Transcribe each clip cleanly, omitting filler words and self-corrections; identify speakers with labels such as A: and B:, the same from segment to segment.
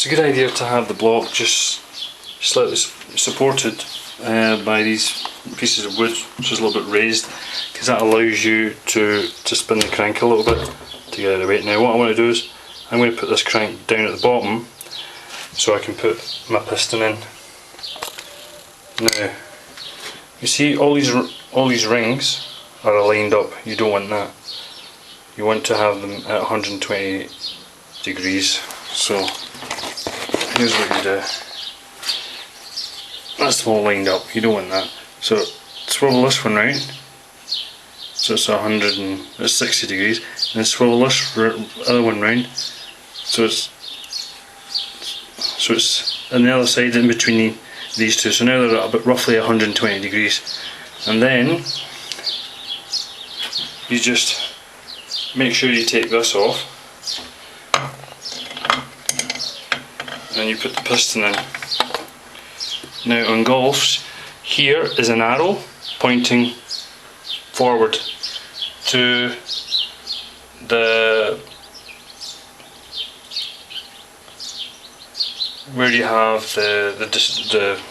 A: it's a good idea to have the block just slightly supported by these pieces of wood, which is a little bit raised, because that allows you to spin the crank a little bit to get out of the weight. Now what I want to do is I'm going to put this crank down at the bottom so I can put my piston in. Now you see all these rings are aligned up. You don't want that. You want to have them at 120 degrees. So here's what you do. That's them all lined up. You don't want that. So swivel this one round. So it's 160 degrees. And then swivel this other one round. So it's on the other side in between these two. So now they're at about roughly 120 degrees. And then you just make sure you take this off. And you put the piston in. Now on golfs, here is an arrow pointing forward to where you have the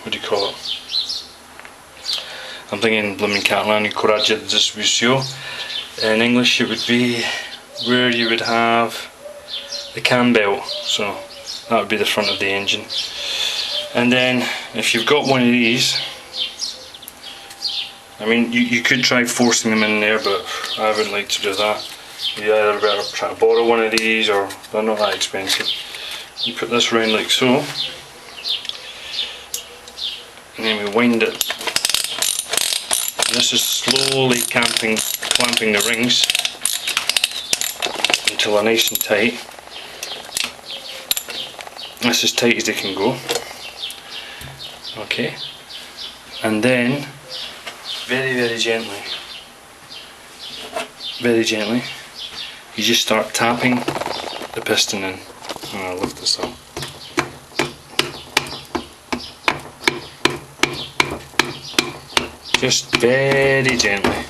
A: what do you call it? I'm thinking blooming Catalan, Coratge de Distribution. In English it would be where you would have the cam belt, so that would be the front of the engine. And then if you've got one of these, I mean you could try forcing them in there, but I wouldn't like to do that. You either better try to borrow one of these, or they're not that expensive. You put this round like so, and then we wind it. And this is slowly clamping the rings until they're nice and tight. That's as tight as they can go. Okay, and then very gently, you just start tapping the piston in. I'll lift this up. Just very gently,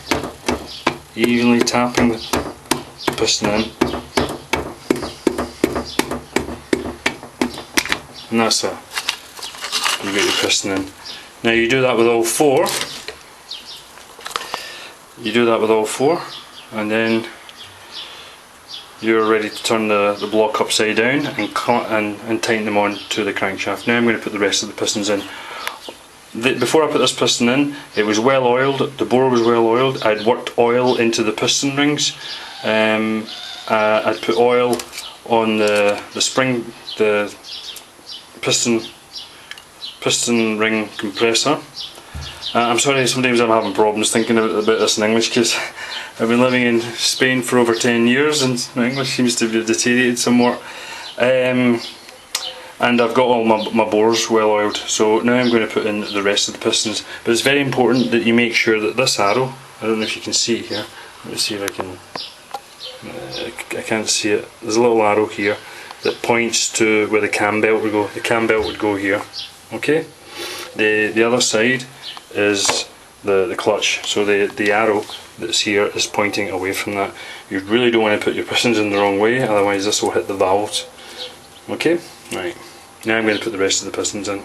A: evenly tapping the piston in, and that's it. You get your piston in. Now you do that with all four. And then you're ready to turn the block upside down and tighten them on to the crankshaft. Now I'm going to put the rest of the pistons in. Before I put this piston in, it was well oiled, the bore was well oiled. I'd worked oil into the piston rings. I'd put oil on the spring, the piston ring compressor. I'm sorry, sometimes I'm having problems thinking about this in English, because I've been living in Spain for over 10 years and my English seems to be deteriorated somewhat. And I've got all my bores well oiled, so now I'm going to put in the rest of the pistons. But it's very important that you make sure that this arrow, I don't know if you can see it here, let me see if I can, I can't see it, there's a little arrow here that points to where the cam belt would go. The cam belt would go here, okay? The other side is the clutch, so the arrow that's here is pointing away from that. You really don't want to put your pistons in the wrong way, otherwise this will hit the valves. Okay, right, now I'm going to put the rest of the pistons in.